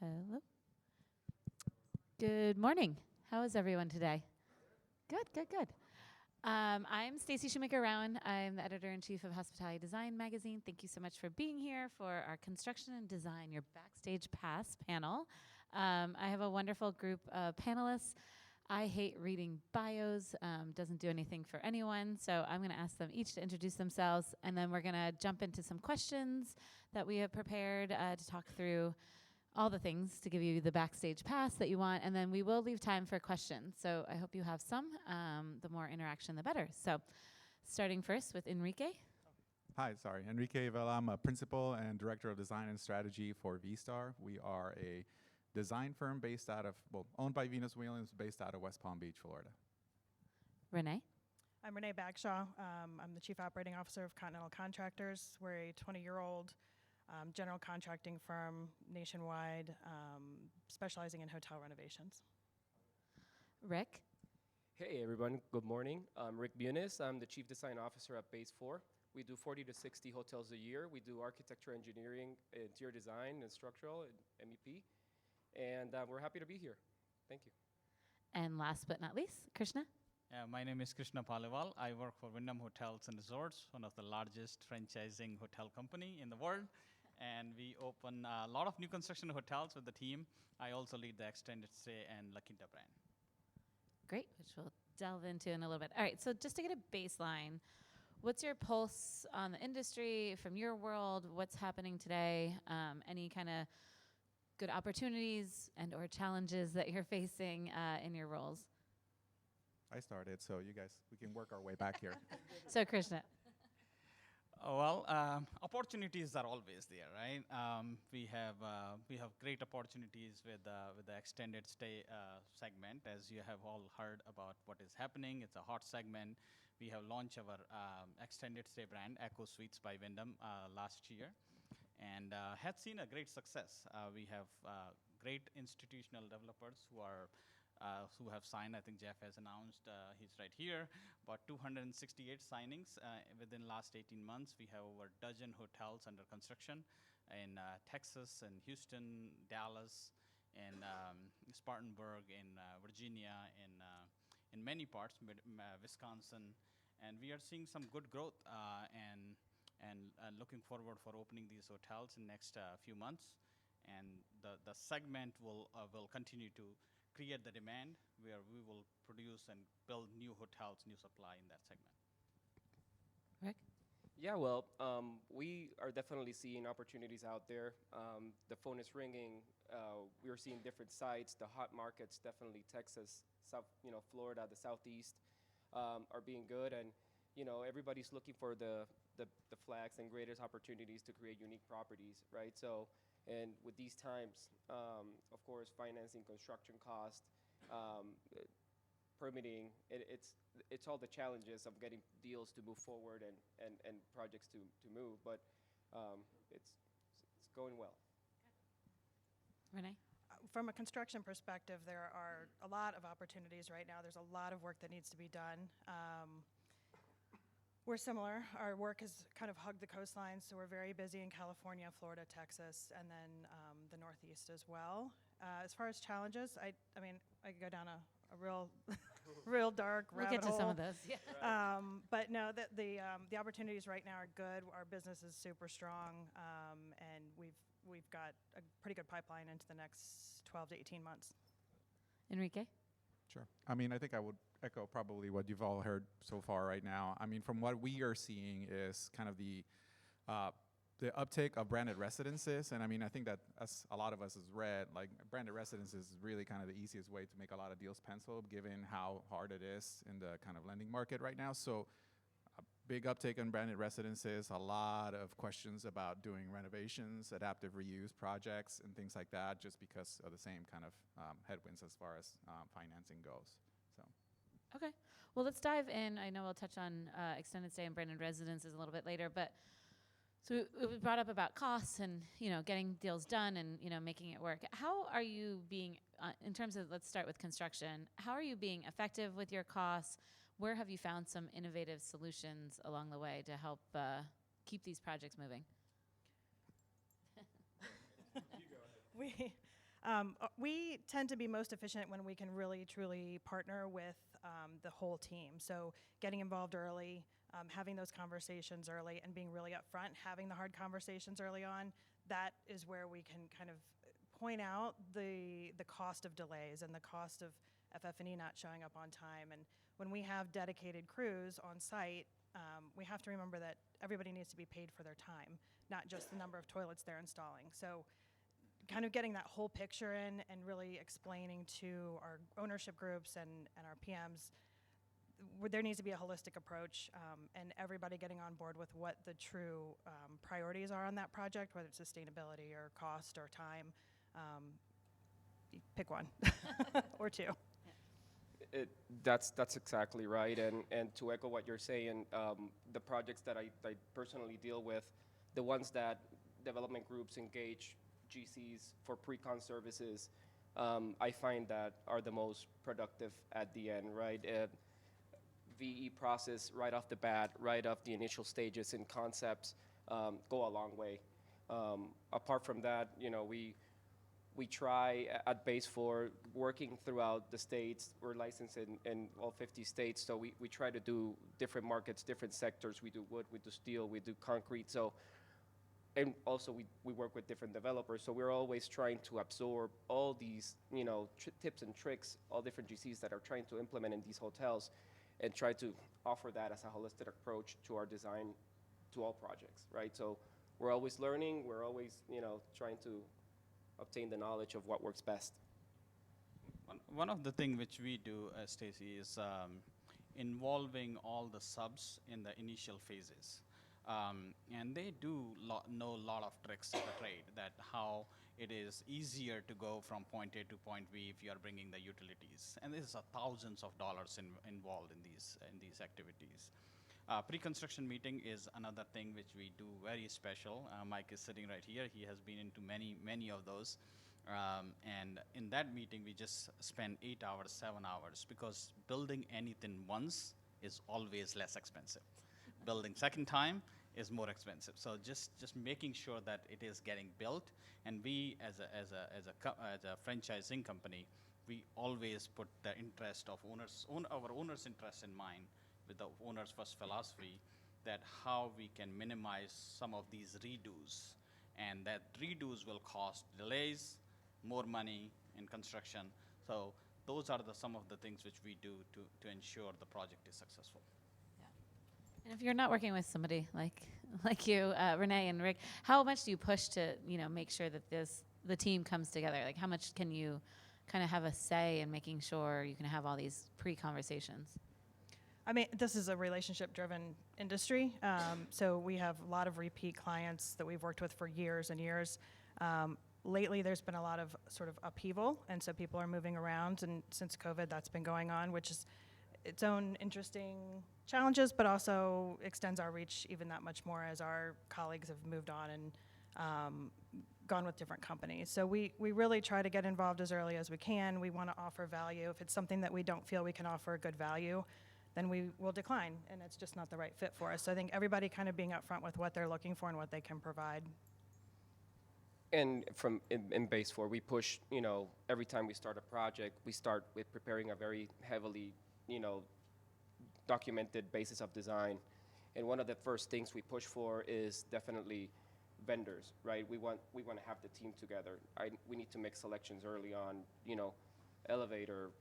Hello. Good morning. How is everyone today? Good, good, good. I'm Stacy Shoemaker-Rowan. I'm the editor-in-chief of Hospitality Design magazine. Thank you so much for being here for our Construction and Design, your Backstage Pass panel. I have a wonderful group of panelists. I hate reading bios, doesn't do anything for anyone, so I'm going to ask them each to introduce themselves, and then we're going to jump into some questions that we have prepared to talk through all the things to give you the backstage pass that you want, and then we will leave time for questions. So I hope you have some. The more interaction, the better. So starting first with Enrique. Hi, sorry. Enrique Vela. I'm a principal and director of design and strategy for V-Star. We are a design firm based out of, owned by Venus Williams, based out of West Palm Beach, Florida. Renee. I'm Renee Bagshaw. I'm the Chief Operating Officer of Continental Contractors. We're a 20-year-old general contracting firm nationwide, specializing in hotel renovations. Rick. Hey everyone, good morning. I'm Rick Bunis. I'm the Chief Design Officer at Base 4. We do 40 to 60 hotels a year. We do architecture, engineering, interior design, and structural, and MEP. And we're happy to be here. Thank you. And last but not least, Krishna. My name is Krishna Paliwal. I work for Wyndham Hotels and Resorts, one of the largest franchising hotel company in the world. And we open a lot of new construction hotels with the team. I also lead the extended stay and La Quinta brand. Great, which we'll delve into in a little bit. All right, so just to get a baseline, what's your pulse on the industry from your world? What's happening today? Any kind of good opportunities and or challenges that you're facing in your roles? I started, so you guys, we can work our way back here. So Krishna. Opportunities are always there, right? We have great opportunities with the extended stay segment. As you have all heard about what is happening, it's a hot segment. We have launched our extended stay brand, Echo Suites by Wyndham, last year, and had seen a great success. We have great institutional developers who have signed. I think Jeff has announced, he's right here, about 268 signings within last 18 months. We have over a dozen hotels under construction in Texas and Houston, Dallas, and Spartanburg, in Virginia, in many parts, Wisconsin. And we are seeing some good growth and looking forward for opening these hotels in the next few months. And the segment will continue to create the demand where we will produce and build new hotels, new supply in that segment. Rick? Yeah, well, we are definitely seeing opportunities out there. The phone is ringing. We're seeing different sites. The hot markets, definitely Texas, Florida, the Southeast, are being good. And, everybody's looking for the flags and greatest opportunities to create unique properties, right? So, and with these times, of course, financing, construction cost, permitting, it's all the challenges of getting deals to move forward and projects to move, but it's going well. Renee? From a construction perspective, there are a lot of opportunities right now. There's a lot of work that needs to be done. We're similar. Our work has kind of hugged the coastlines, so we're very busy in California, Florida, Texas, and then the Northeast as well. As far as challenges, I could go down a real, real dark rabbit hole. We'll get to some of those. Yeah. But no, the opportunities right now are good. Our business is super strong, and we've got a pretty good pipeline into the next 12 to 18 months. Enrique? Sure. I think I would echo probably what you've all heard so far right now. From what we are seeing is kind of the uptake of branded residences, and I think that as a lot of us has read, like branded residences is really kind of the easiest way to make a lot of deals pencil, given how hard it is in the kind of lending market right now. So a big uptake on branded residences, a lot of questions about doing renovations, adaptive reuse projects, and things like that, just because of the same kind of headwinds as far as financing goes. So. Okay. Well, let's dive in. I know we'll touch on extended stay and branded residences a little bit later, but so it was brought up about costs and getting deals done and making it work. How are you being in terms of, let's start with construction, how are you being effective with your costs? Where have you found some innovative solutions along the way to help keep these projects moving? We We tend to be most efficient when we can really, truly partner with the whole team. So getting involved early, having those conversations early, and being really upfront, having the hard conversations early on, that is where we can kind of point out the cost of delays and the cost of FF&E not showing up on time. And when we have dedicated crews on site, we have to remember that everybody needs to be paid for their time, not just the number of toilets they're installing. So kind of getting that whole picture in and really explaining to our ownership groups and our PMs, there needs to be a holistic approach, and everybody getting on board with what the true priorities are on that project, whether it's sustainability or cost or time. Pick one or two. That's exactly right. And to echo what you're saying, the projects that I personally deal with, the ones that development groups engage GCs for pre-con services, I find that are the most productive at the end, right? VE process right off the bat, right off the initial stages and concepts go a long way. Apart from that, we try at Base 4, working throughout the states. We're licensed in all 50 states, so we try to do different markets, different sectors. We do wood, we do steel, we do concrete. So, and also we work with different developers. So we're always trying to absorb all these, tips and tricks, all different GCs that are trying to implement in these hotels, and try to offer that as a holistic approach to our design, to all projects, right? So we're always learning. We're always, trying to obtain the knowledge of what works best. One of the things which we do, Stacy, is involving all the subs in the initial phases. And they do know a lot of tricks of the trade, that how it is easier to go from point A to point B if you are bringing the utilities. And there's thousands of dollars involved in these activities. Pre-construction meeting is another thing which we do very special. Mike is sitting right here. He has been into many of those. And in that meeting, we just spend 8 hours, 7 hours, because building anything once is always less expensive. Building second time is more expensive. So just making sure that it is getting built, and we as a franchising company, we always put the interest of our owners' interest in mind, with the owner's first philosophy, that how we can minimize some of these redos, and that redos will cost delays, more money in construction. So those are some of the things which we do to ensure the project is successful. And if you're not working with somebody like you, Renee and Rick, how much do you push to make sure that the team comes together? Like, how much can you kind of have a say in making sure you can have all these pre-conversations? I mean, this is a relationship-driven industry, so we have a lot of repeat clients that we've worked with for years and years. Lately, there's been a lot of sort of upheaval, and so people are moving around, and since COVID, that's been going on, which is its own interesting challenges, but also extends our reach even that much more as our colleagues have moved on and gone with different companies. So we really try to get involved as early as we can. We want to offer value. If it's something that we don't feel we can offer good value, then we will decline, and it's just not the right fit for us. So I think everybody kind of being upfront with what they're looking for and what they can provide. And in Base 4, we push, every time we start a project, we start with preparing a very heavily, documented basis of design. And one of the first things we push for is definitely vendors, right? We want to have the team together. We need to make selections early on, elevator,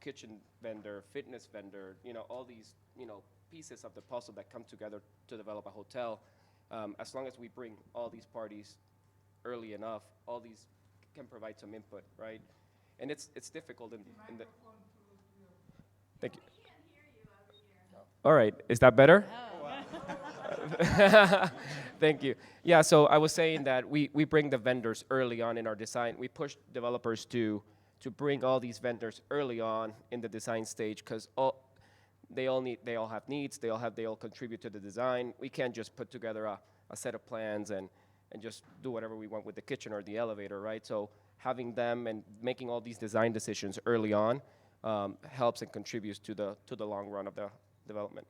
kitchen vendor, fitness vendor, all these, pieces of the puzzle that come together to develop a hotel. As long as we bring all these parties early enough, all these can provide some input, right? And it's difficult in the. Thank you. We can't hear you over here. All right, is that better? Oh. Thank you. Yeah, so I was saying that we bring the vendors early on in our design. We push developers to bring all these vendors early on in the design stage, because they all have needs, they all contribute to the design. We can't just put together a set of plans and just do whatever we want with the kitchen or the elevator, right? So having them and making all these design decisions early on helps and contributes to the long run of the development.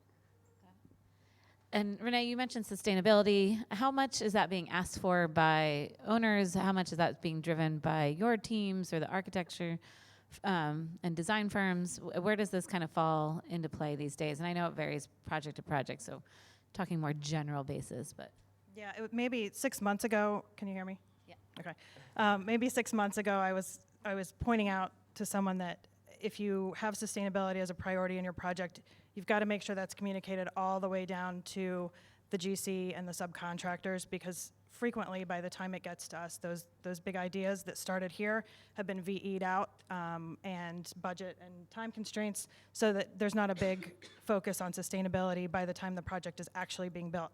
And Renee, you mentioned sustainability. How much is that being asked for by owners? How much is that being driven by your teams or the architecture and design firms? Where does this kind of fall into play these days? And I know it varies project to project, so talking more general basis, but. Yeah, maybe 6 months ago, can you hear me? Yeah. Okay. Maybe 6 months ago, I was pointing out to someone that if you have sustainability as a priority in your project, you've got to make sure that's communicated all the way down to the GC and the subcontractors, because frequently by the time it gets to us, those big ideas that started here have been VE'd out, and budget and time constraints, so that there's not a big focus on sustainability by the time the project is actually being built.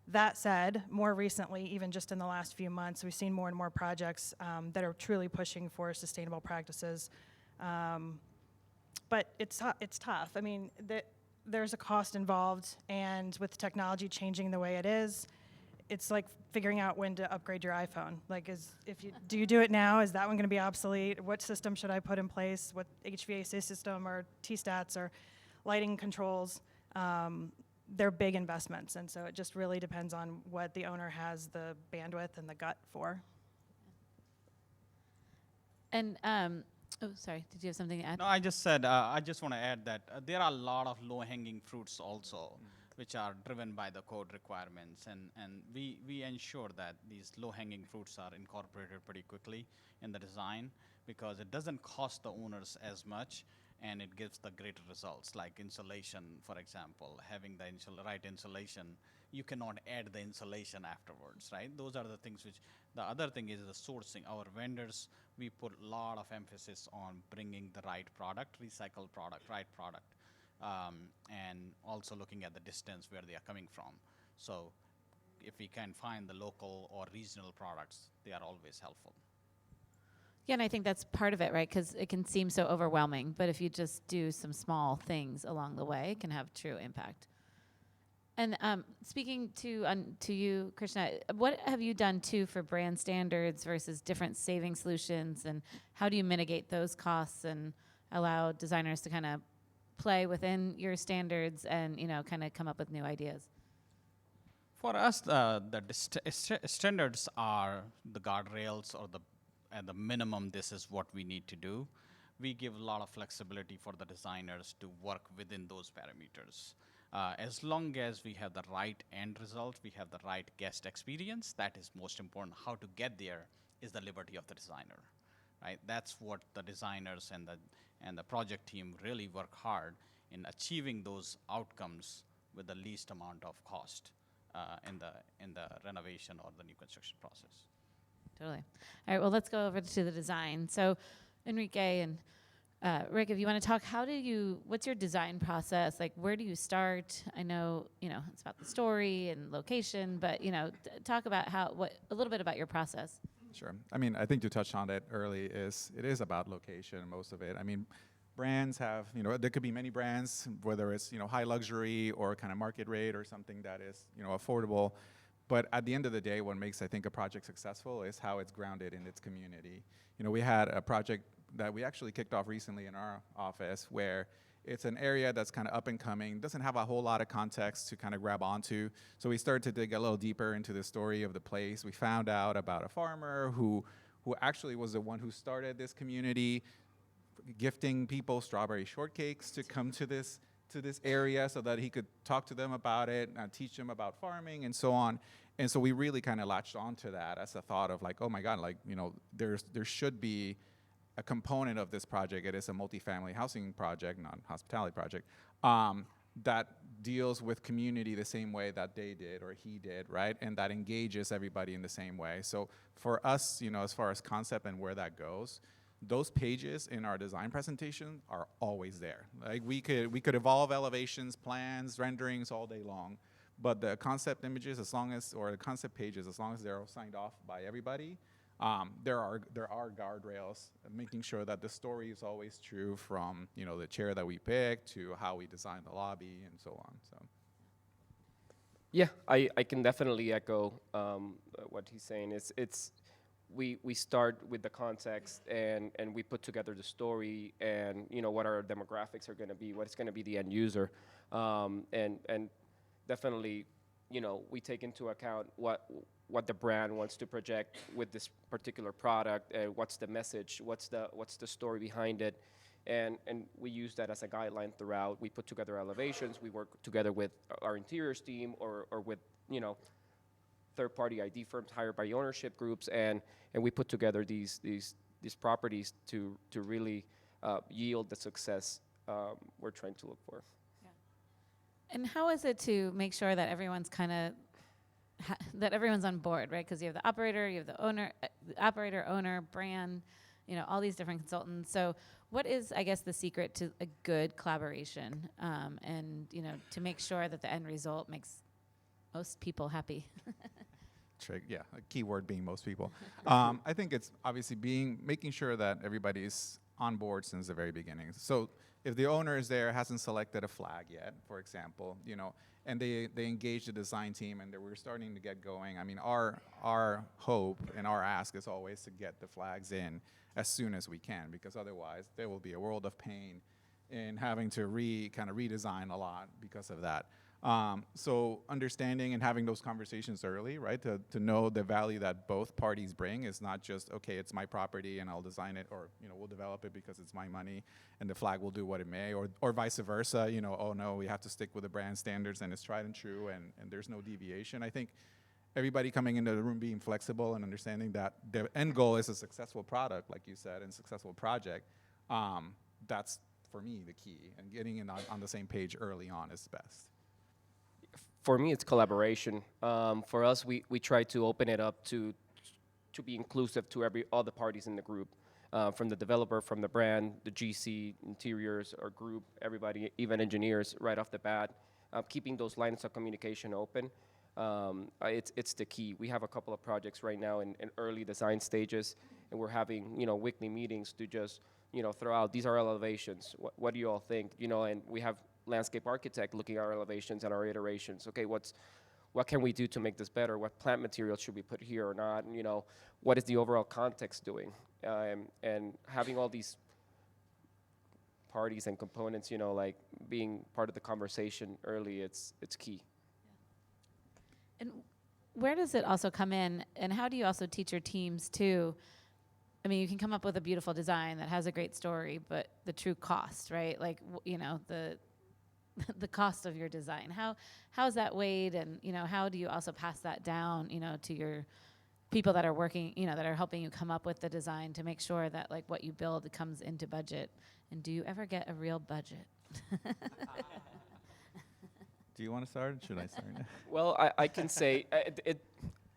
That said, more recently, even just in the last few months, we've seen more and more projects that are truly pushing for sustainable practices. But it's tough. I mean, there's a cost involved, and with technology changing the way it is, it's like figuring out when to upgrade your iPhone. Like, do you do it now? Is that one going to be obsolete? What system should I put in place? What HVAC system or T-stats or lighting controls? They're big investments, and so it just really depends on what the owner has the bandwidth and the gut for. And, oh, sorry, did you have something to add? No, I just said, I just want to add that there are a lot of low-hanging fruits also, which are driven by the code requirements. And we ensure that these low-hanging fruits are incorporated pretty quickly in the design, because it doesn't cost the owners as much, and it gives the greater results, like insulation, for example. Having the right insulation, you cannot add the insulation afterwards, right? Those are the things which, the other thing is the sourcing. Our vendors, we put a lot of emphasis on bringing the right product, recycled product, right product, and also looking at the distance where they are coming from. So if we can find the local or regional products, they are always helpful. Yeah, and I think that's part of it, right? Because it can seem so overwhelming, but if you just do some small things along the way, it can have true impact. And speaking to you, Krishna, what have you done too for brand standards versus different saving solutions, and how do you mitigate those costs and allow designers to kind of play within your standards and kind of come up with new ideas? For us, the standards are the guardrails, or at the minimum, this is what we need to do. We give a lot of flexibility for the designers to work within those parameters. As long as we have the right end result, we have the right guest experience, that is most important. How to get there is the liberty of the designer, right? That's what the designers and the project team really work hard in achieving those outcomes with the least amount of cost in the renovation or the new construction process. Totally. All right, well, let's go over to the design. So Enrique and Rick, if you want to talk, what's your design process? Like, where do you start? I know, it's about the story and location, but, talk about a little bit about your process. Sure. I mean, I think you touched on it early, it is about location, most of it. I mean, brands have, there could be many brands, whether it's, high luxury or kind of market rate or something that is, affordable. But at the end of the day, what makes, I think, a project successful is how it's grounded in its community. We had a project that we actually kicked off recently in our office where it's an area that's kind of up and coming, doesn't have a whole lot of context to kind of grab onto. So we started to dig a little deeper into the story of the place. We found out about a farmer who actually was the one who started this community, gifting people strawberry shortcakes to come to this area so that he could talk to them about it, teach them about farming and so on. And so we really kind of latched onto that as a thought of like, oh my God, like, there should be a component of this project. It is a multifamily housing project, not hospitality project, that deals with community the same way that they did or he did, right? And that engages everybody in the same way. So for us, as far as concept and where that goes, those pages in our design presentation are always there. Like we could evolve elevations, plans, renderings all day long, but the concept images, or the concept pages, as long as they're all signed off by everybody, there are guardrails, making sure that the story is always true from the chair that we picked to how we designed the lobby and so on. So. Yeah, I can definitely echo what he's saying. We start with the context and we put together the story and what our demographics are going to be, what's going to be the end user, and definitely we take into account what the brand wants to project with this particular product, what's the message, what's the story behind it, and we use that as a guideline throughout. We put together elevations. We work together with our interiors team or with third-party ID firms hired by ownership groups, and we put together these properties to really yield the success we're trying to look for. And how is it to make sure that everyone's that everyone's on board, right? Because you have the operator, you have the owner, operator, owner, brand, all these different consultants. So what is, I guess, the secret to a good collaboration, and to make sure that the end result makes most people happy? Yeah, a key word being most people. I think it's obviously making sure that everybody's on board since the very beginning. So if the owner is there, hasn't selected a flag yet, for example, and they engage the design team and we're starting to get going. I mean, our hope and our ask is always to get the flags in as soon as we can, because otherwise there will be a world of pain in having to redesign a lot because of that. So understanding and having those conversations early, right, to know the value that both parties bring is not just, okay, it's my property and I'll design it, or we'll develop it because it's my money and the flag will do what it may, or vice versa, oh no, we have to stick with the brand standards and it's tried and true and there's no deviation. I think everybody coming into the room being flexible and understanding that the end goal is a successful product, like you said, and successful project, that's for me the key, and getting in on the same page early on is best. For me, it's collaboration. For us, we try to open it up to be inclusive to all the parties in the group, from the developer, from the brand, the GC, interiors, or group, everybody, even engineers, right off the bat. Keeping those lines of communication open, it's the key. We have a couple of projects right now in early design stages, and we're having weekly meetings to just throw out, these are elevations. What do you all think? And we have landscape architect looking at our elevations and our iterations. Okay, what can we do to make this better? What plant material should we put here or not? And, what is the overall context doing? And having all these parties and components, like being part of the conversation early, it's key. And where does it also come in, and how do you also teach your teams to, I mean, you can come up with a beautiful design that has a great story, but the true cost, right? Like, the cost of your design. How is that weighed, and how do you also pass that down, to your people that are working, that are helping you come up with the design to make sure that like what you build comes into budget? And do you ever get a real budget? Do you want to start, or should I start? Well, I can say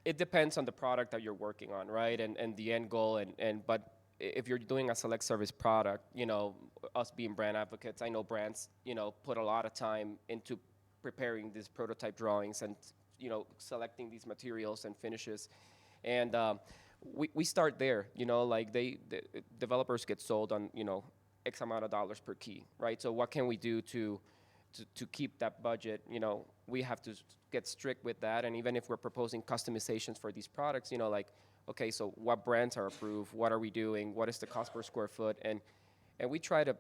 it depends on the product that you're working on, right? And the end goal, but if you're doing a select service product, us being brand advocates, I know brands, put a lot of time into preparing these prototype drawings and, selecting these materials and finishes. And we start there, like the developers get sold on, X amount of dollars per key, right? So what can we do to keep that budget? We have to get strict with that. And even if we're proposing customizations for these products, like, okay, so what brands are approved? What are we doing? What is the cost per square foot? And we try to,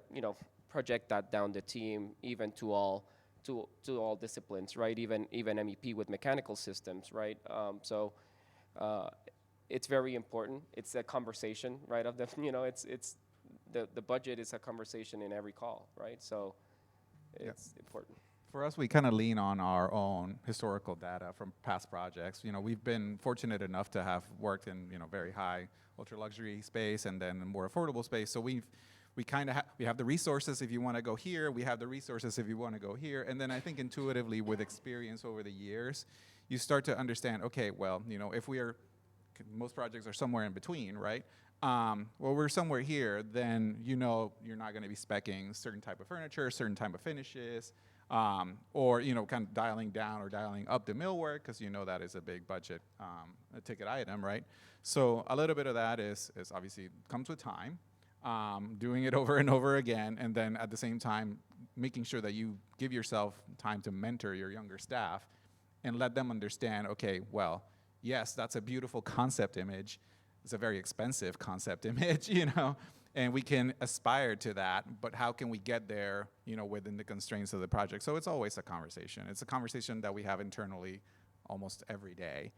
project that down the team, even to all disciplines, right? Even MEP with mechanical systems, right? So it's very important. It's a conversation, right? Of the, it's the budget is a conversation in every call, right? So it's important. For us, we kind of lean on our own historical data from past projects. We've been fortunate enough to have worked in, very high ultra luxury space and then more affordable space. So we have the resources if you want to go here. We have the resources if you want to go here. And then I think intuitively with experience over the years, you start to understand, okay, well, if most projects are somewhere in between, right? Well, we're somewhere here, then you're not going to be speccing certain type of furniture, certain type of finishes, or kind of dialing down or dialing up the millwork, because that is a big budget a ticket item, right? So a little bit of that is obviously comes with time, doing it over and over again, and then at the same time making sure that you give yourself time to mentor your younger staff and let them understand, okay, well, yes, that's a beautiful concept image. It's a very expensive concept image, and we can aspire to that, but how can we get there, within the constraints of the project? So it's always a conversation. It's a conversation that we have internally almost every day.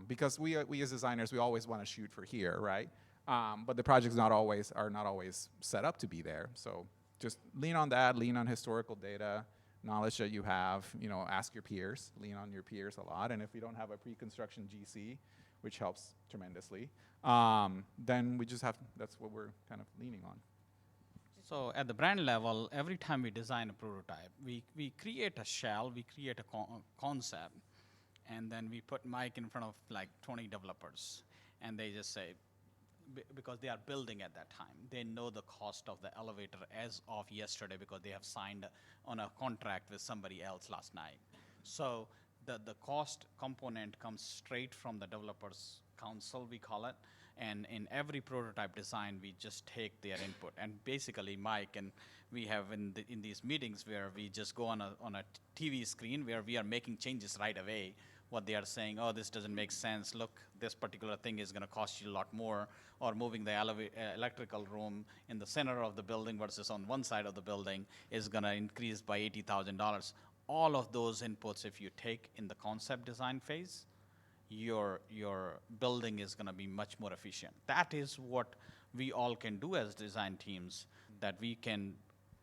Because we as designers, we always want to shoot for here, right? But the projects are not always set up to be there. So just lean on that, lean on historical data, knowledge that you have, ask your peers, lean on your peers a lot. And if you don't have a pre-construction GC, which helps tremendously, then we just that's what we're kind of leaning on. So at the brand level, every time we design a prototype, we create a shell, we create a concept, and then we put Mike in front of like 20 developers, and they just say, because they are building at that time, they know the cost of the elevator as of yesterday because they have signed on a contract with somebody else last night. So the cost component comes straight from the developers council, we call it, and in every prototype design, we just take their input. And basically, Mike and we have in these meetings where we just go on a TV screen where we are making changes right away. What they are saying, oh, this doesn't make sense. Look, this particular thing is going to cost you a lot more. Or moving the electrical room in the center of the building versus on one side of the building is going to increase by $80,000. All of those inputs, if you take in the concept design phase, your building is going to be much more efficient. That is what we all can do as design teams, that we can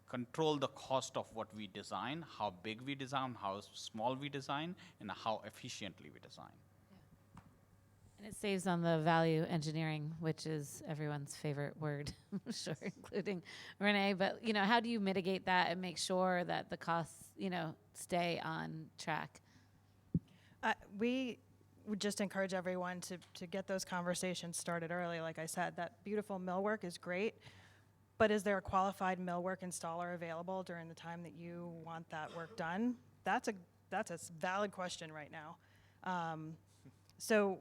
control the cost of what we design, how big we design, how small we design, and how efficiently we design. And it saves on the value engineering, which is everyone's favorite word, I'm sure, including Renee. But, how do you mitigate that and make sure that the costs, stay on track? We would just encourage everyone to get those conversations started early. Like I said, that beautiful millwork is great, but is there a qualified millwork installer available during the time that you want that work done? That's a valid question right now. So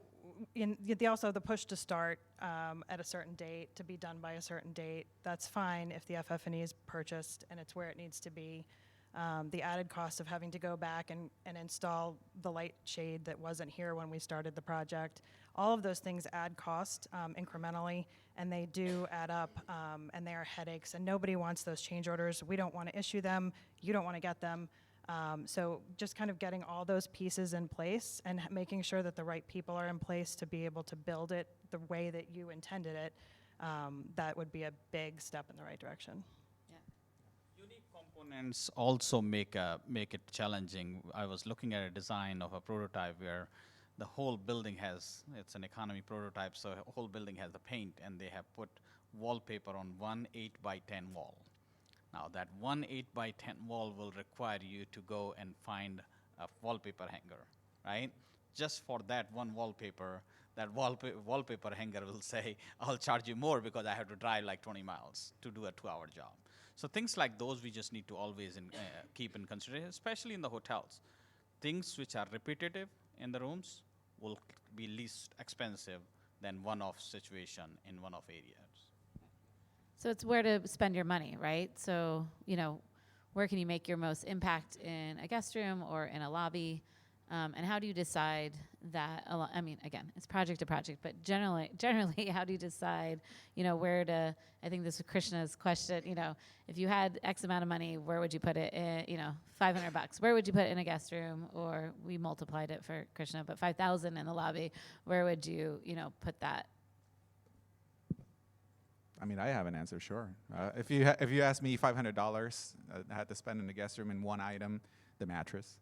also the push to start at a certain date, to be done by a certain date, that's fine if the FF&E is purchased and it's where it needs to be. The added cost of having to go back and install the light shade that wasn't here when we started the project, all of those things add cost incrementally, and they do add up, and they are headaches, and nobody wants those change orders. We don't want to issue them. You don't want to get them. So just kind of getting all those pieces in place and making sure that the right people are in place to be able to build it the way that you intended it, that would be a big step in the right direction. Unique components also make it challenging. I was looking at a design of a prototype where the whole building it's an economy prototype, so the whole building has the paint, and they have put wallpaper on one 8x10 wall. Now that one 8x10 wall will require you to go and find a wallpaper hanger, right? Just for that one wallpaper, that wallpaper hanger will say, I'll charge you more because I have to drive like 20 miles to do a 2-hour job. So things like those we just need to always keep in consideration, especially in the hotels. Things which are repetitive in the rooms will be least expensive than one-off situation in one-off areas. So it's where to spend your money, right? So, where can you make your most impact in a guest room or in a lobby? And how do you decide that? Again, it's project to project, but generally, how do you decide, where to? I think this is Krishna's question. If you had X amount of money, where would you put it? $500. Where would you put it in a guest room? Or we multiplied it for Krishna, but 5,000 in the lobby. Where would you, put that? I have an answer, sure. If you ask me $500, I had to spend in the guest room in one item, the mattress.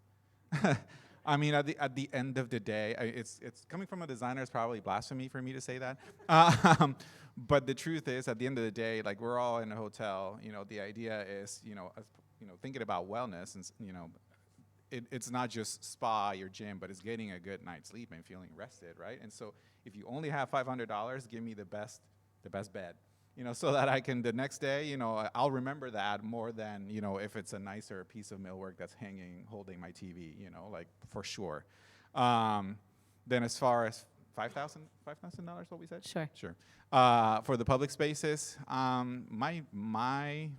At the end of the day, it's coming from a designer. It's probably blasphemy for me to say that. But the truth is, at the end of the day, like, we're all in a hotel. The idea is, thinking about wellness, and it's not just spa or gym, but it's getting a good night's sleep and feeling rested, right? And so, if you only have $500, give me the best bed. So that I can, the next day, I'll remember that more than, if it's a nicer piece of millwork that's holding my TV, like, for sure. Then as far as $5,000, what we said? Sure. For the public spaces, my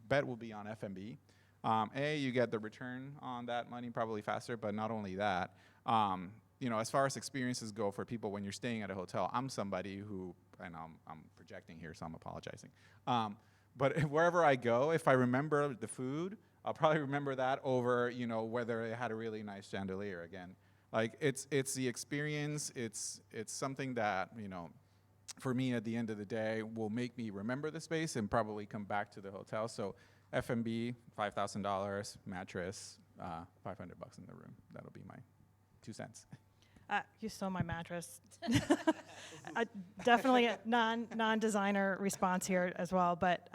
bet will be on F&B. You get the return on that money probably faster, but not only that, as far as experiences go for people when you're staying at a hotel, I'm somebody who, and I'm projecting here, so I'm apologizing. But wherever I go, if I remember the food, I'll probably remember that over, whether it had a really nice chandelier. Again, Like it's the experience. It's something that, you know, for me at the end of the day will make me remember the space and probably come back to the hotel. So F&B, $5,000, mattress, $500 in the room. That'll be my 2 cents. You stole my mattress. Definitely a non-designer response here as well, but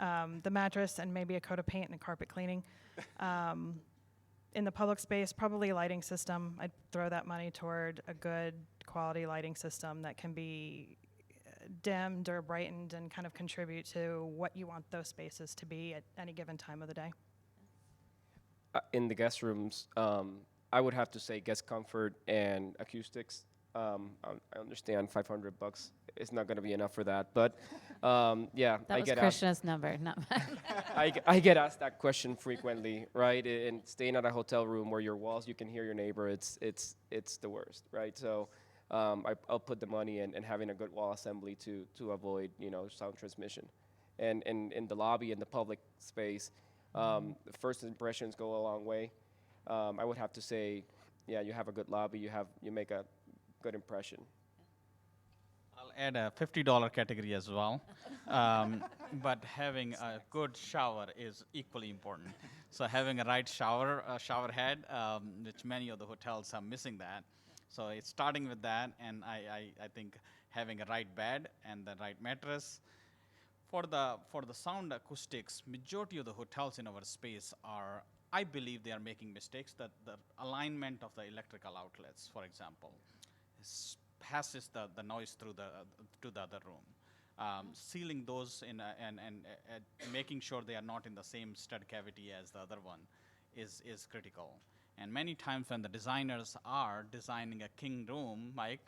the mattress and maybe a coat of paint and carpet cleaning. In the public space, probably lighting system. I'd throw that money toward a good quality lighting system that can be dimmed or brightened and kind of contribute to what you want those spaces to be at any given time of the day. In the guest rooms, I would have to say guest comfort and acoustics. I understand $500 is not going to be enough for that, but yeah, That was Krishna's number, not mine. I get asked that question frequently, right? And staying at a hotel room where your walls, you can hear your neighbor, it's the worst, right? So I'll put the money in having a good wall assembly to avoid, you know, sound transmission. And in the lobby, in the public space, first impressions go a long way. I would have to say, yeah, you have a good lobby, you make a good impression. I'll add a $50 category as well. But having a good shower is equally important. So having a right shower head, which many of the hotels are missing that. So it's starting with that, and I think having a right bed and the right mattress. For the sound acoustics, majority of the hotels in our space are, I believe they are making mistakes, that the alignment of the electrical outlets, for example, passes the noise through to the other room. Sealing those and making sure they are not in the same stud cavity as the other one is critical. And many times when the designers are designing a king room, Mike,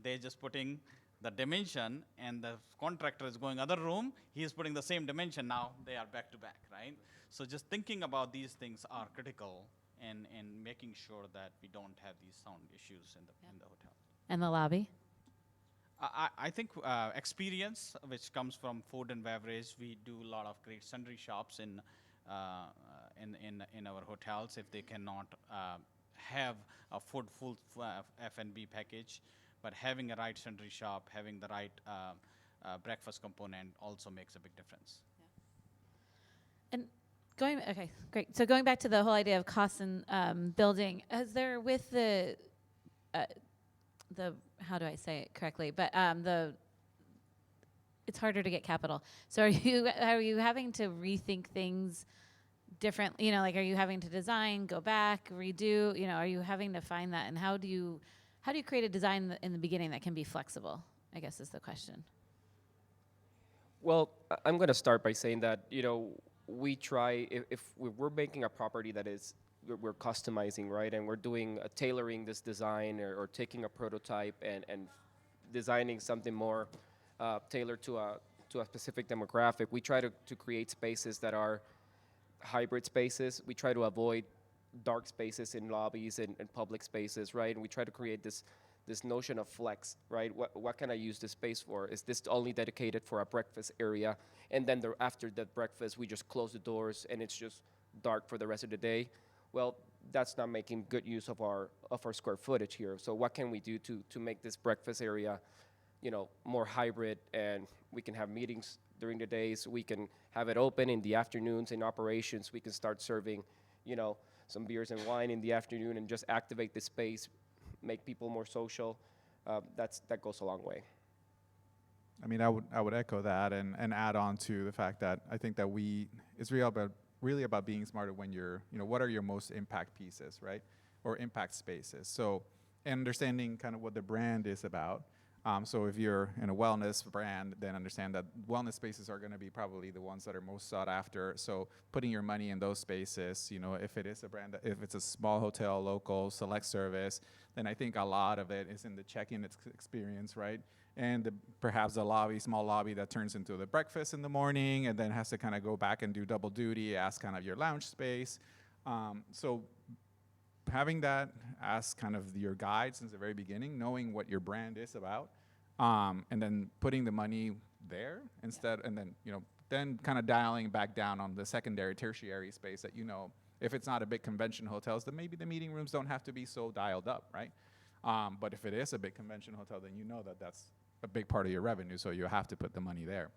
they're just putting the dimension, and the contractor is going other room, he is putting the same dimension, now they are back to back, right? So just thinking about these things are critical, and making sure that we don't have these sound issues in the hotel. And the lobby? I think experience, which comes from food and beverage. We do a lot of great sundry shops in our hotels. If they cannot have a full F&B package, but having a right sundry shop, having the right breakfast component also makes a big difference. Yeah. And okay, great. So going back to the whole idea of costs and building, is there with the how do I say it correctly? But it's harder to get capital. So are you having to rethink things differently? You know, like, are you having to design, go back, redo? You know, are you having to find that? And how do you create a design in the beginning that can be flexible, I guess is the question. Well, I'm going to start by saying that, you know, we try, if we're making a property that is, we're customizing, right? And we're doing tailoring this design or taking a prototype and designing something more tailored to a specific demographic. We try to create spaces that are hybrid spaces. We try to avoid dark spaces in lobbies and public spaces, right? And we try to create this notion of flex, right? What can I use this space for? Is this only dedicated for a breakfast area? And then after that breakfast, we just close the doors and it's just dark for the rest of the day. Well, that's not making good use of our square footage here. So what can we do to make this breakfast area, you know, more hybrid, and we can have meetings during the days, we can have it open in the afternoons in operations, we can start serving, you know, some beers and wine in the afternoon and just activate the space, make people more social. That goes a long way. I mean, I would echo that and add on to the fact that I think that it's really about being smarter when you're, you know, what are your most impact pieces, right? Or impact spaces. So understanding kind of what the brand is about. So if you're in a wellness brand, then understand that wellness spaces are going to be probably the ones that are most sought after. So putting your money in those spaces, you know, if it is a brand, if it's a small hotel, local, select service, then I think a lot of it is in the check-in experience, right? And perhaps a lobby, small lobby that turns into the breakfast in the morning and then has to kind of go back and do double duty as kind of your lounge space. So having that as kind of your guide since the very beginning, knowing what your brand is about, and then putting the money there instead, and then, you know, then kind of dialing back down on the secondary, tertiary space that, you know, if it's not a big convention hotels, then maybe the meeting rooms don't have to be so dialed up, right? But if it is a big convention hotel, then you know that that's a big part of your revenue, so you have to put the money there.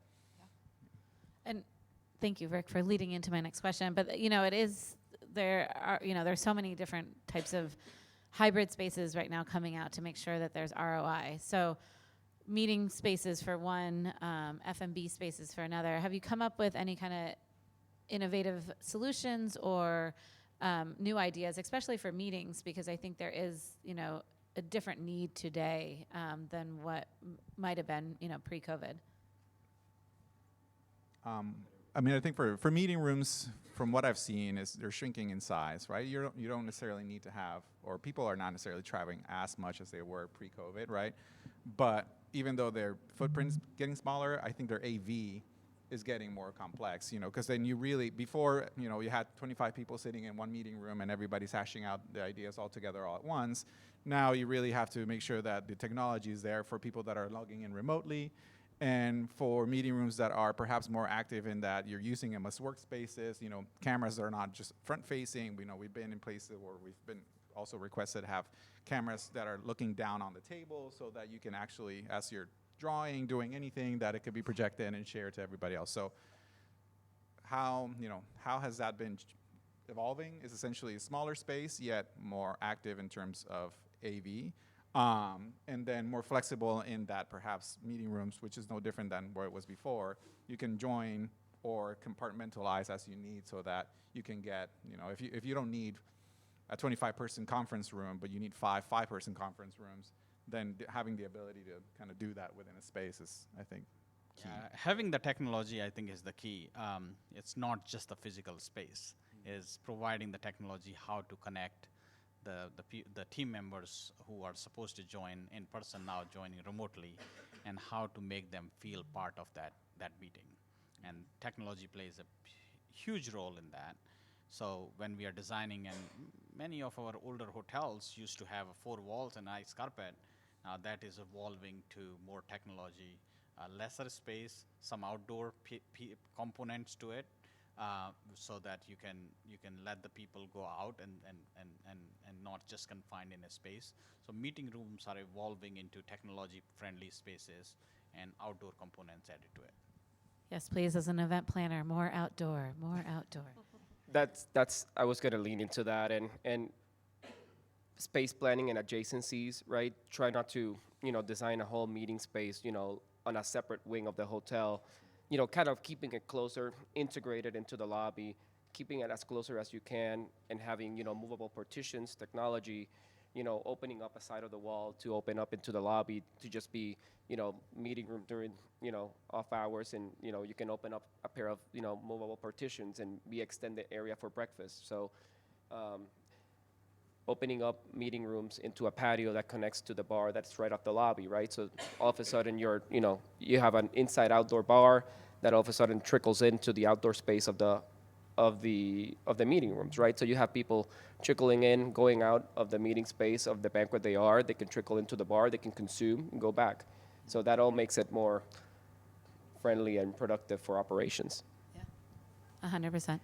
And thank you, Rick, for leading into my next question. But it is there's so many different types of hybrid spaces right now coming out to make sure that there's ROI. So meeting spaces for one, F&B spaces for another. Have you come up with any kind of innovative solutions or new ideas, especially for meetings? Because I think there is, a different need today than what might have been, pre-COVID. I mean, I think for meeting rooms, from what I've seen, is they're shrinking in size, right? You don't necessarily need to have, or people are not necessarily traveling as much as they were pre-COVID, right? But even though their footprint's getting smaller, I think their AV is getting more complex, because then you really, before, you had 25 people sitting in one meeting room and everybody's hashing out the ideas all together all at once. Now you really have to make sure that the technology is there for people that are logging in remotely, and for meeting rooms that are perhaps more active in that you're using them as workspaces, cameras are not just front-facing. We've been in places where we've been also requested to have cameras that are looking down on the table so that you can actually, as you're drawing, doing anything, that it could be projected and shared to everybody else. So how has that been evolving? Is essentially a smaller space, yet more active in terms of AV. And then more flexible in that perhaps meeting rooms, which is no different than where it was before. You can join or compartmentalize as you need so that you can get, if you don't need a 25-person conference room, but you need five 5-person conference rooms, then having the ability to kind of do that within a space is, I think, key. Having the technology, I think, is the key. It's not just the physical space. Is providing the technology how to connect the team members who are supposed to join in person now joining remotely, and how to make them feel part of that meeting. And technology plays a huge role in that. So when we are designing, and many of our older hotels used to have 4 walls and ice carpet, now that is evolving to more technology, lesser space, some outdoor components to it, so that you can let the people go out and not just confined in a space. So meeting rooms are evolving into technology-friendly spaces and outdoor components added to it. Yes, please, as an event planner, more outdoor, more outdoor. That's I was gonna lean into that, and space planning and adjacencies, right? Try not to, design a whole meeting space, on a separate wing of the hotel, kind of keeping it closer, integrated into the lobby, keeping it as closer as you can, and having, movable partitions, technology, opening up a side of the wall to open up into the lobby to just be, meeting room during, off hours, and, you can open up a pair of, movable partitions and be extended area for breakfast. So, opening up meeting rooms into a patio that connects to the bar that's right off the lobby, right? So all of a sudden you have an inside outdoor bar that all of a sudden trickles into the outdoor space of the meeting rooms, right? So you have people trickling in, going out of the meeting space of the banquet they can trickle into the bar, they can consume and go back. So that all makes it more friendly and productive for operations. Yeah, 100%.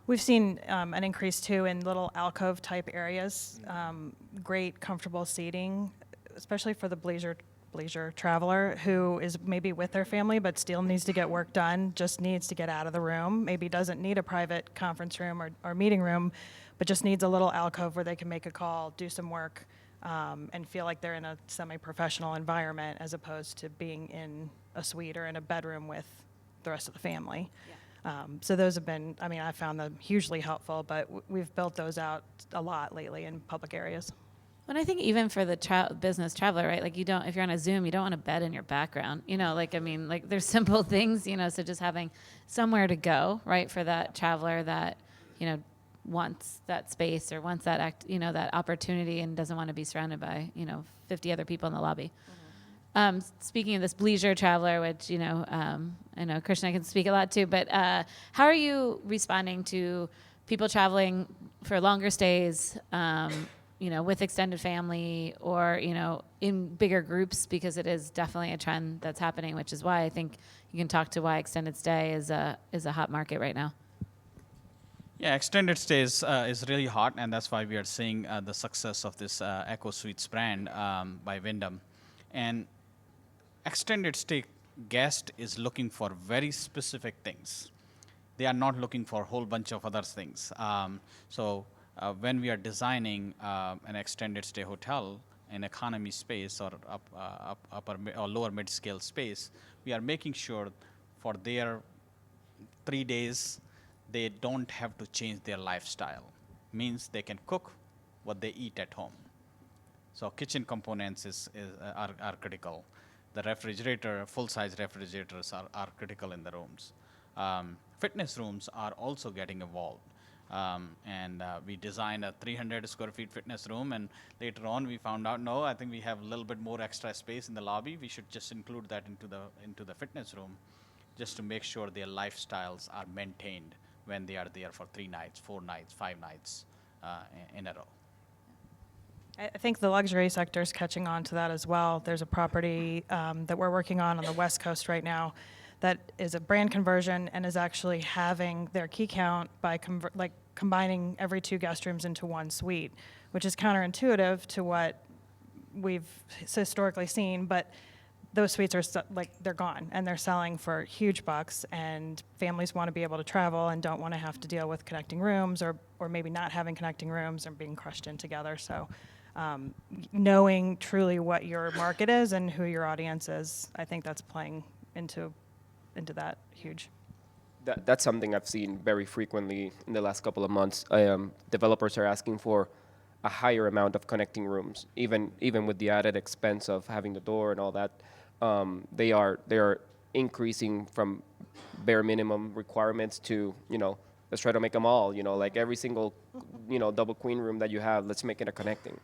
We've seen an increase too in little alcove type areas, great comfortable seating, especially for the leisure traveler who is maybe with their family but still needs to get work done, just needs to get out of the room, maybe doesn't need a private conference room or meeting room, but just needs a little alcove where they can make a call, do some work, and feel like they're in a semi-professional environment as opposed to being in a suite or in a bedroom with the rest of the family. Yeah. So those have been, I found them hugely helpful, but we've built those out a lot lately in public areas. And I think even for the business traveler, right? Like if you're on a Zoom, you don't want a bed in your background, there's simple things, so just having somewhere to go, right? For that traveler that, wants that space or wants that that opportunity and doesn't want to be surrounded by, 50 other people in the lobby. Speaking of this leisure traveler, which, I know Krishna can speak a lot to, but how are you responding to people traveling for longer stays, with extended family or, in bigger groups? Because it is definitely a trend that's happening, which is why I think you can talk to why extended stay is a hot market right now. Yeah, extended stay is really hot, and that's why we are seeing the success of this Echo Suites brand by Wyndham. And extended stay guest is looking for very specific things. They are not looking for a whole bunch of other things. So when we are designing an extended stay hotel in economy space or or lower mid-scale space, we are making sure for their 3 days they don't have to change their lifestyle. Means they can cook what they eat at home. So kitchen components are critical. The refrigerator, full-size refrigerators are critical in the rooms. Fitness rooms are also getting evolved. And we designed a 300 square feet fitness room, and later on we found out, no, I think we have a little bit more extra space in the lobby. We should just include that into the fitness room, just to make sure their lifestyles are maintained when they are there for 3 nights, 4 nights, 5 nights in a row. I think the luxury sector is catching on to that as well. There's a property that we're working on the West Coast right now that is a brand conversion and is actually having their key count by combining every 2 guest rooms into 1 suite, which is counterintuitive to what we've historically seen, but those suites are they're gone and they're selling for huge bucks, and families want to be able to travel and don't want to have to deal with connecting rooms or maybe not having connecting rooms and being crushed in together. So knowing truly what your market is and who your audience is, I think that's playing into that huge. That's something I've seen very frequently in the last couple of months. Developers are asking for a higher amount of connecting rooms, even with the added expense of having the door and all that. They are increasing from bare minimum requirements to, let's try to make them all. Like every single double queen room that you have, let's make it a connecting.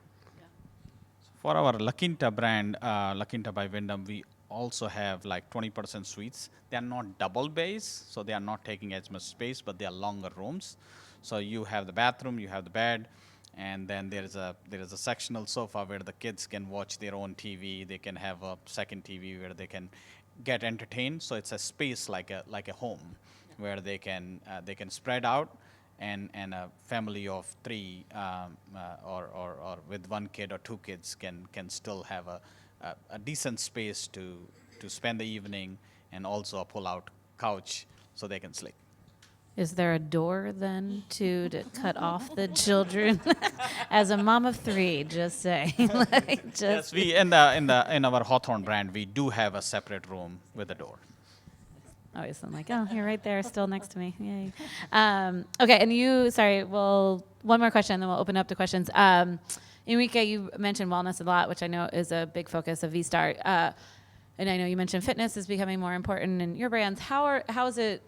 For our La Quinta brand, La Quinta by Wyndham, we also have like 20% suites. They are not double bays, so they are not taking as much space, but they are longer rooms. So you have the bathroom, you have the bed, and then there is a sectional sofa where the kids can watch their own TV. They can have a second TV where they can get entertained. So it's a space like a home, where they can spread out, and a family of 3 or with 1 kid or 2 kids can still have a decent space to spend the evening, and also a pull-out couch so they can sleep. Is there a door then to cut off the children? As a mom of 3, just saying. Yes, we in our Hawthorne brand, we do have a separate room with a door. Always I'm like, oh, you're right there, still next to me. Yay. Okay, and sorry, well, one more question, then we'll open up to questions. Enrique, you mentioned wellness a lot, which I know is a big focus of V-Star. And I know you mentioned fitness is becoming more important in your brands. How is it,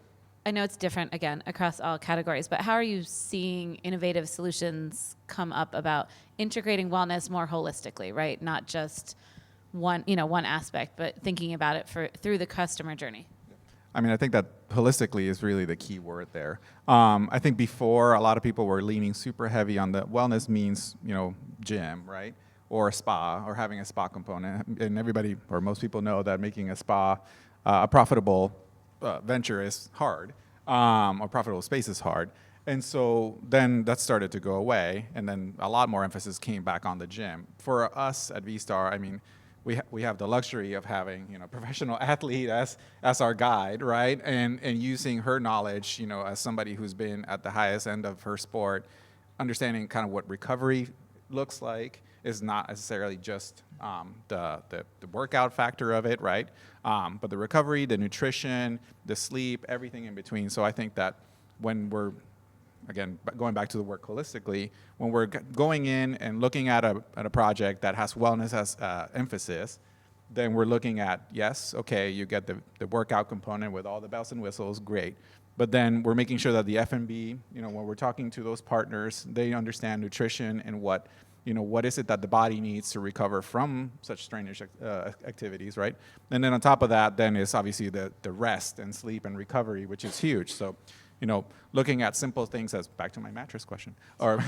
I know it's different, again, across all categories, but how are you seeing innovative solutions come up about integrating wellness more holistically, right? Not just one aspect, but thinking about it through the customer journey. I mean, I think that holistically is really the key word there. I think before, a lot of people were leaning super heavy on the wellness means, gym, right? Or a spa, or having a spa component. And everybody, or most people know that making a spa a profitable venture is hard, or profitable space is hard. And so then that started to go away, and then a lot more emphasis came back on the gym. For us at V-Star, I mean, we have the luxury of having professional athlete as our guide, right? And using her knowledge, as somebody who's been at the highest end of her sport, understanding kind of what recovery looks like is not necessarily just the workout factor of it, right? But the recovery, the nutrition, the sleep, everything in between. So I think that when we're, again, going back to the work holistically, when we're going in and looking at a project that has wellness as emphasis, then we're looking at, yes, okay, you get the workout component with all the bells and whistles, great. But then we're making sure that the F&B, when we're talking to those partners, they understand nutrition and what is it that the body needs to recover from such strenuous activities, right? And then on top of that, then is obviously the rest and sleep and recovery, which is huge. So, looking at simple things as, back to my mattress question, or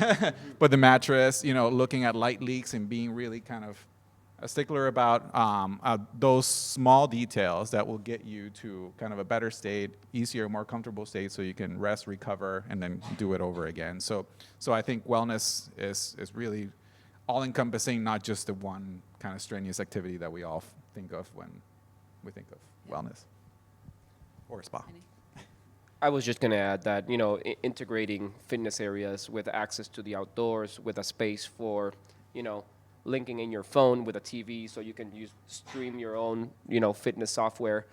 but the mattress, looking at light leaks and being really kind of a stickler about those small details that will get you to kind of a better state, easier, more comfortable state, so you can rest, recover, and then do it over again. So I think wellness is really all-encompassing, not just the one kind of strenuous activity that we all think of when we think of wellness or spa. I was just going to add that, integrating fitness areas with access to the outdoors, with a space for, linking in your phone with a TV so you can stream your own, fitness software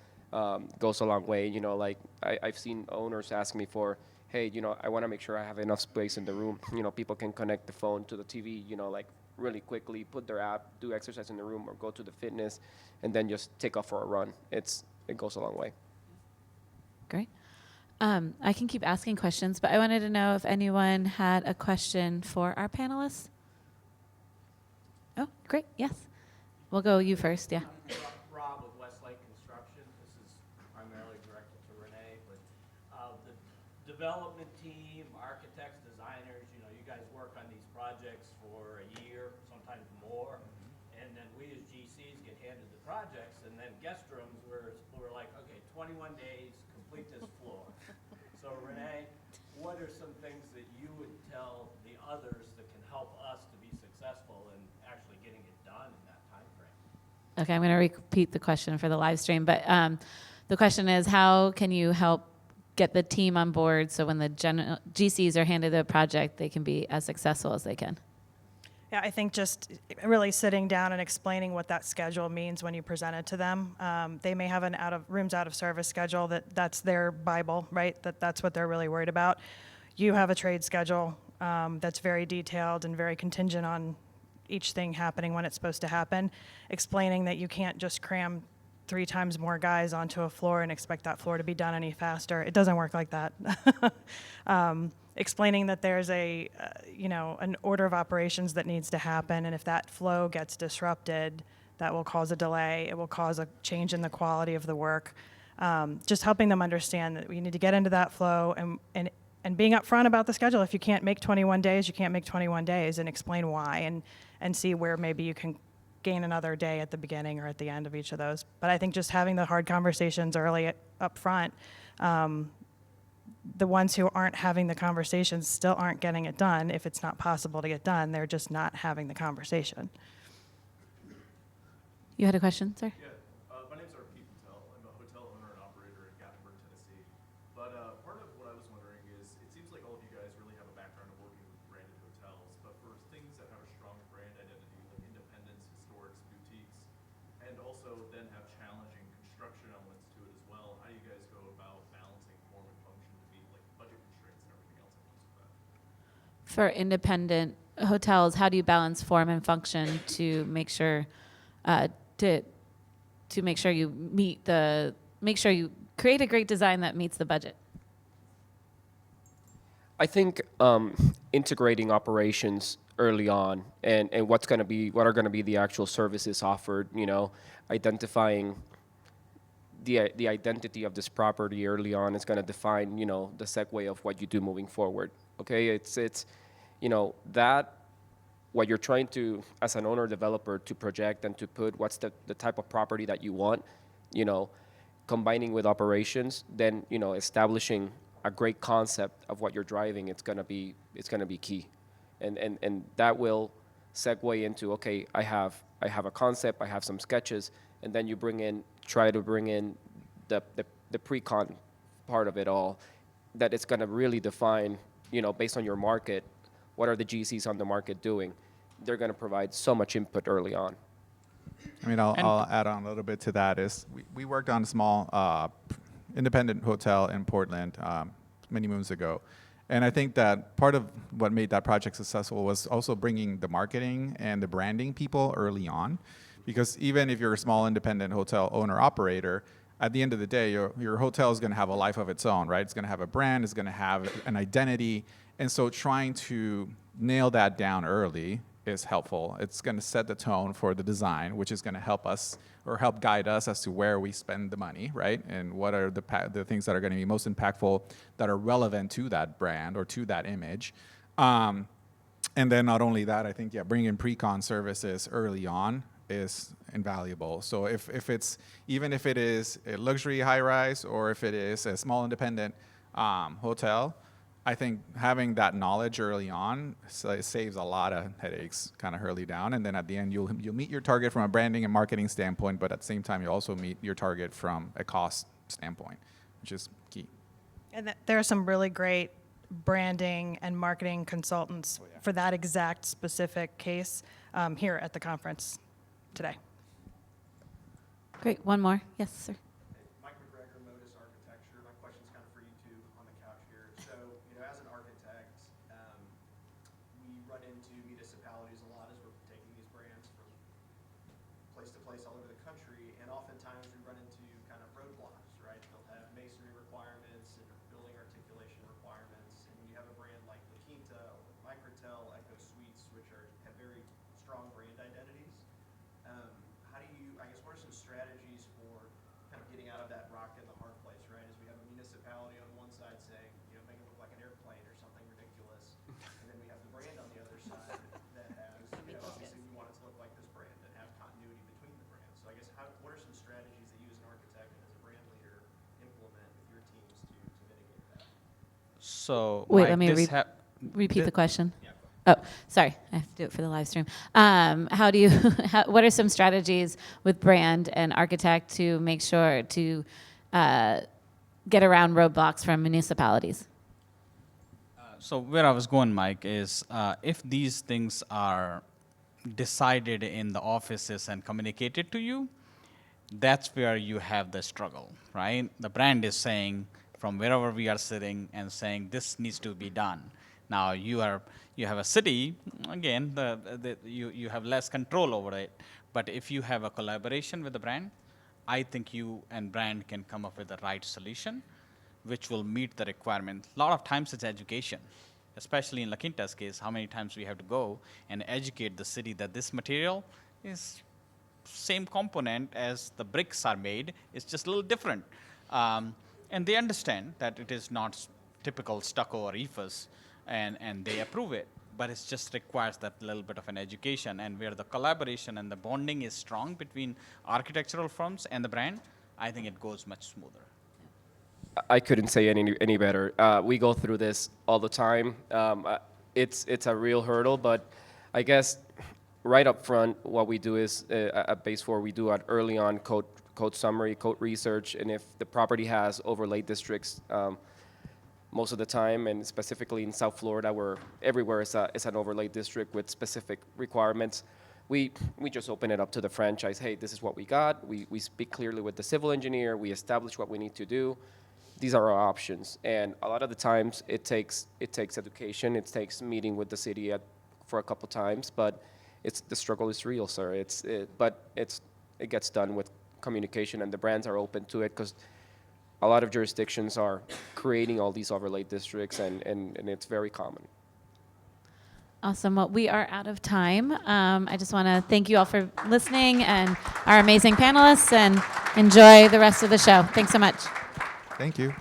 goes a long way. Like I've seen owners ask me for, hey, I want to make sure I have enough space in the room. People can connect the phone to the TV, like really quickly, put their app, do exercise in the room or go to the fitness, and then just take off for a run. It goes a long way. Great. I can keep asking questions, but I wanted to know if anyone had a question for our panelists. Oh, great. Yes. We'll go you first. Yeah. Rob with Westlake Construction. This is primarily directed to Renee, but the development team, architects, designers, you guys work on these projects for a year, sometimes more, and then we as GCs get handed the projects, and then guest rooms, we're like, okay, 21 days, complete this floor. So Renee, what are some things that you would tell the others that can help us to be successful in actually getting it done in that time frame? Okay, I'm going to repeat the question for the live stream, but the question is, how can you help get the team on board so when the GCs are handed the project, they can be as successful as they can? Yeah, I think just really sitting down and explaining what that schedule means when you present it to them. They may have an rooms out of service schedule that's their Bible, right? That's what they're really worried about. You have a trade schedule that's very detailed and very contingent on each thing happening when it's supposed to happen. Explaining that you can't just cram 3 times more guys onto a floor and expect that floor to be done any faster. It doesn't work like that. Explaining that there's an order of operations that needs to happen, and if that flow gets disrupted, that will cause a delay. It will cause a change in the quality of the work. Just helping them understand that we need to get into that flow and being upfront about the schedule. If you can't make 21 days, you can't make 21 days, and explain why, and see where maybe you can gain another day at the beginning or at the end of each of those. But I think just having the hard conversations early up front, the ones who aren't having the conversations still aren't getting it done. If it's not possible to get done, they're just not having the conversation. You had a question, sir? Yeah, my name's Arpit Patel. I'm a hotel owner and operator in Gatlinburg, Tennessee. But part of what I was wondering is, it seems like all of you guys really have a background of working with branded hotels, but for things that have a strong brand identity, like independents, historics, boutiques, and also then have challenging construction elements to it as well, how do you guys go about balancing form and function to meet like budget constraints and everything else that comes with that? For independent hotels, how do you balance form and function to make sure to make sure you create a great design that meets the budget? I think integrating operations early on and what are going to be the actual services offered, identifying the identity of this property early on is going to define, the segue of what you do moving forward. Okay, it's that what you're trying to, as an owner developer, to project and to put what's the type of property that you want, combining with operations, then establishing a great concept of what you're driving. It's gonna be key, and that will segue into, okay, I have a concept, I have some sketches, and then you try to bring in the pre-con part of it all, that it's gonna really define, based on your market, what are the GCs on the market doing. They're going to provide so much input early on. I mean, I'll add on a little bit to that. We worked on a small independent hotel in Portland many moons ago. And I think that part of what made that project successful was also bringing the marketing and the branding people early on. Because even if you're a small independent hotel owner-operator, at the end of the day, your hotel is going to have a life of its own, right? It's going to have a brand, it's going to have an identity. And so trying to nail that down early is helpful. It's going to set the tone for the design, which is going to help us or help guide us as to where we spend the money, right? And what are the things that are going to be most impactful, that are relevant to that brand or to that image. And then not only that, I think, bringing in pre-con services early on is invaluable. So if it's, even if it is a luxury high-rise or if it is a small independent hotel, I think having that knowledge early on it saves a lot of headaches kind of early down, and then at the end you'll meet your target from a branding and marketing standpoint, but at the same time you also meet your target from a cost standpoint, which is key. And there are some really great branding and marketing consultants for that exact specific case here at the conference today. Great. One more. Yes, sir. Mike McGregor, Modus Architecture. My question's kind of for you two on the couch here. So, as an architect, we run into municipalities a lot as we're taking these brands from place to place all over the country, and oftentimes we run into kind of roadblocks, right? They'll have masonry requirements and building articulation requirements, and when you have a brand like La Quinta or Microtel, Echo Suites, which have very strong brand identities, how do you, I guess, what are some strategies for kind of getting out of that rock in the hard place, right? As we have a municipality on one side saying, make it look like an airplane or something ridiculous, and then we have the brand on the other side that has, obviously we want it to look like this brand and have continuity between the brands. So I guess what are some strategies that you as an architect and as a brand leader implement with your teams to mitigate that? So Wait, Mike, let me this repeat the question. Yeah, Oh, sorry. I have to do it for the live stream. How do you? What are some strategies with brand and architect to make sure to get around roadblocks from municipalities? So where I was going, Mike, is if these things are decided in the offices and communicated to you, that's where you have the struggle, right? The brand is saying from wherever we are sitting and saying this needs to be done. Now you have a city, again, you have less control over it. But if you have a collaboration with the brand, I think you and brand can come up with the right solution, which will meet the requirement. A lot of times it's education, especially in La Quinta's case, how many times we have to go and educate the city that this material is same component as the bricks are made, it's just a little different. And they understand that it is not typical stucco or EFS, and they approve it. But it just requires that little bit of an education, and where the collaboration and the bonding is strong between architectural firms and the brand, I think it goes much smoother. I couldn't say any better. We go through this all the time. It's a real hurdle, but I guess right up front, what we do is at Base 4, we do an early on code summary, code research, and if the property has overlay districts, most of the time, and specifically in South Florida, where everywhere is an overlay district with specific requirements, we just open it up to the franchise. Hey, this is what we got. We speak clearly with the civil engineer. We establish what we need to do. These are our options, and a lot of the times it takes education. It takes meeting with the city for a couple times, but the struggle is real, sir. But it gets done with communication, and the brands are open to it because a lot of jurisdictions are creating all these overlay districts, and it's very common. Awesome. Well, we are out of time. I just want to thank you all for listening and our amazing panelists, and enjoy the rest of the show. Thanks so much. Thank you.